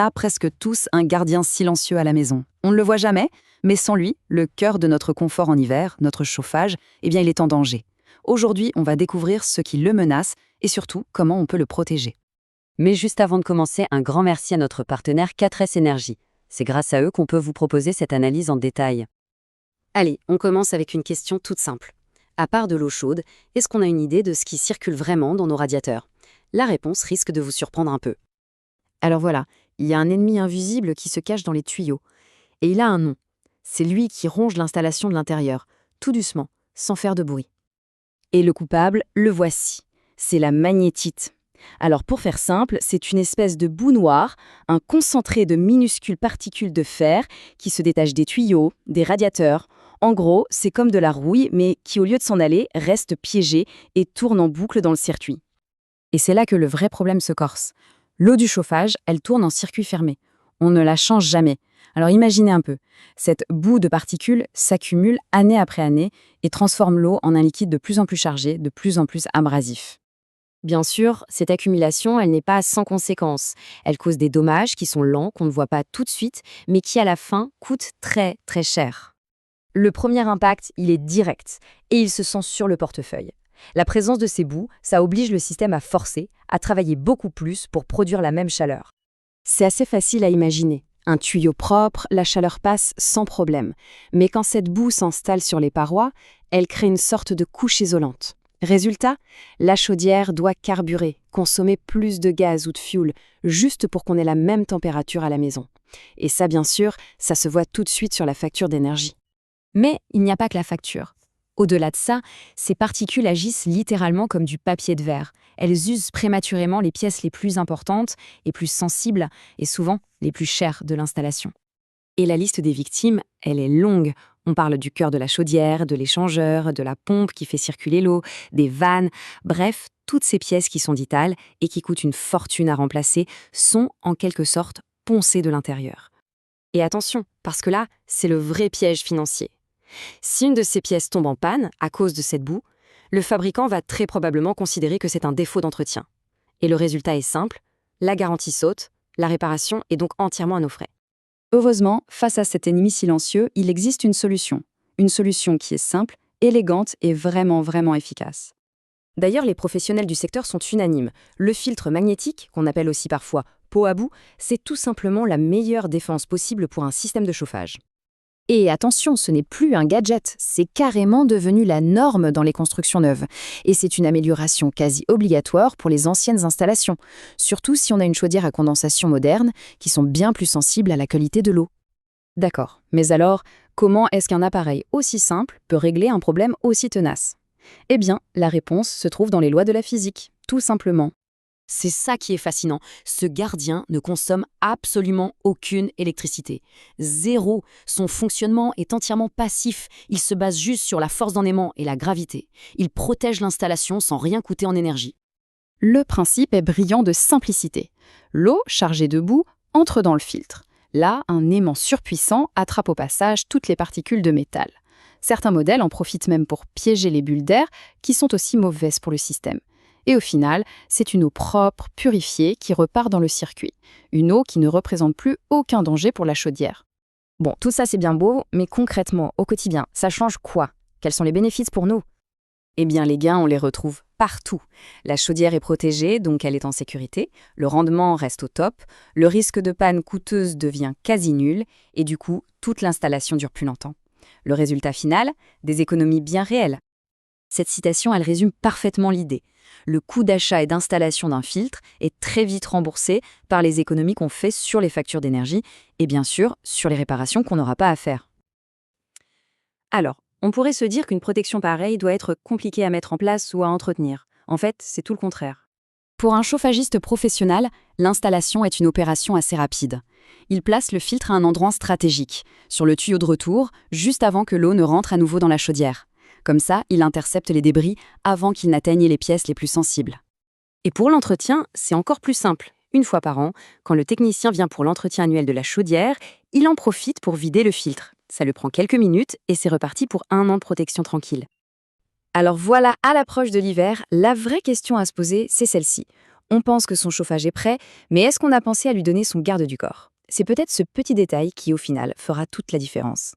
a presque tous un gardien silencieux à la maison. On ne le voit jamais, mais sans lui, le cœur de notre confort en hiver, notre chauffage, il est en danger. Aujourd'hui, on va découvrir ce qui le menace et surtout comment on peut le protéger. Mais juste avant de commencer, un grand merci à notre partenaire 4S Énergie. C'est grâce à eux qu'on peut vous proposer cette analyse en détail. Allez, on commence avec une question toute simple. À part de l'eau chaude, est-ce qu'on a une idée de ce qui circule vraiment dans nos radiateurs? La réponse risque de vous surprendre un peu. Alors voilà, il y a un ennemi invisible qui se cache dans les tuyaux. Et il a un nom. C'est lui qui ronge l'installation de l'intérieur, tout doucement, sans faire de bruit. Et le coupable, le voici. C'est la magnétite. Alors pour faire simple, c'est une espèce de boue noire, un concentré de minuscules particules de fer qui se détachent des tuyaux, des radiateurs. En gros, c'est comme de la rouille, mais qui au lieu de s'en aller, reste piégée et tourne en boucle dans le circuit. Et c'est là que le vrai problème se corse. L'eau du chauffage, elle tourne en circuit fermé. On ne la change jamais. Alors imaginez un peu, cette boue de particules s'accumule année après année et transforme l'eau en un liquide de plus en plus chargé, de plus en plus abrasif. Bien sûr, cette accumulation, elle n'est pas sans conséquences. Elle cause des dommages qui sont lents, qu'on ne voit pas tout de suite, mais qui à la fin coûtent très très cher. Le premier impact, il est direct et il se sent sur le portefeuille. La présence de ces boues, ça oblige le système à forcer, à travailler beaucoup plus pour produire la même chaleur. C'est assez facile à imaginer. Un tuyau propre, la chaleur passe sans problème. Mais quand cette boue s'installe sur les parois, elle crée une sorte de couche isolante. Résultat, la chaudière doit carburer, consommer plus de gaz ou de fioul, juste pour qu'on ait la même température à la maison. Et ça, bien sûr, ça se voit tout de suite sur la facture d'énergie. Mais il n'y a pas que la facture. Au-delà de ça, ces particules agissent littéralement comme du papier de verre. Elles usent prématurément les pièces les plus importantes et plus sensibles, et souvent les plus chères de l'installation. Et la liste des victimes, elle est longue. On parle du cœur de la chaudière, de l'échangeur, de la pompe qui fait circuler l'eau, des vannes. Bref, toutes ces pièces qui sont vitales et qui coûtent une fortune à remplacer sont en quelque sorte poncées de l'intérieur. Et attention, parce que là, c'est le vrai piège financier. Si une de ces pièces tombe en panne à cause de cette boue, le fabricant va très probablement considérer que c'est un défaut d'entretien. Et le résultat est simple, la garantie saute, la réparation est donc entièrement à nos frais. Heureusement, face à cet ennemi silencieux, il existe une solution. Une solution qui est simple, élégante et vraiment efficace. D'ailleurs, les professionnels du secteur sont unanimes. Le filtre magnétique, qu'on appelle aussi parfois pot à boue, c'est tout simplement la meilleure défense possible pour un système de chauffage. Et attention, ce n'est plus un gadget, c'est carrément devenu la norme dans les constructions neuves. Et c'est une amélioration quasi obligatoire pour les anciennes installations, surtout si on a une chaudière à condensation moderne, qui sont bien plus sensibles à la qualité de l'eau. D'accord, mais alors, comment est-ce qu'un appareil aussi simple peut régler un problème aussi tenace? Eh bien, la réponse se trouve dans les lois de la physique, tout simplement. C'est ça qui est fascinant. Ce gardien ne consomme absolument aucune électricité. Zéro. Son fonctionnement est entièrement passif. Il se base juste sur la force d'entraînement et la gravité. Il protège l'installation sans rien coûter en énergie. Le principe est brillant de simplicité. L'eau, chargée de boue, entre dans le filtre. Là, un aimant surpuissant attrape au passage toutes les particules de métal. Certains modèles en profitent même pour piéger les bulles d'air, qui sont aussi mauvaises pour le système. Et au final, c'est une eau propre, purifiée, qui repart dans le circuit. Une eau qui ne représente plus aucun danger pour la chaudière. Bon, tout ça c'est bien beau, mais concrètement, au quotidien, ça change quoi? Quels sont les bénéfices pour nous? Eh bien, les gains, on les retrouve partout. La chaudière est protégée, donc elle est en sécurité. Le rendement reste au top. Le risque de panne coûteuse devient quasi nul. Et du coup, toute l'installation dure plus longtemps. Le résultat final, des économies bien réelles. Cette citation, elle résume parfaitement l'idée. Le coût d'achat et d'installation d'un filtre est très vite remboursé par les économies qu'on fait sur les factures d'énergie et bien sûr sur les réparations qu'on n'aura pas à faire. Alors, on pourrait se dire qu'une protection pareille doit être compliquée à mettre en place ou à entretenir. En fait, c'est tout le contraire. Pour un chauffagiste professionnel, l'installation est une opération assez rapide. Il place le filtre à un endroit stratégique, sur le tuyau de retour, juste avant que l'eau ne rentre à nouveau dans la chaudière. Comme ça, il intercepte les débris avant qu'ils n'atteignent les pièces les plus sensibles. Et pour l'entretien, c'est encore plus simple. Une fois par an, quand le technicien vient pour l'entretien annuel de la chaudière, il en profite pour vider le filtre. Ça lui prend quelques minutes et c'est reparti pour 1 an de protection tranquille. Alors voilà, à l'approche de l'hiver, la vraie question à se poser, c'est celle-ci. On pense que son chauffage est prêt, mais est-ce qu'on a pensé à lui donner son garde du corps? C'est peut-être ce petit détail qui, au final, fera toute la différence.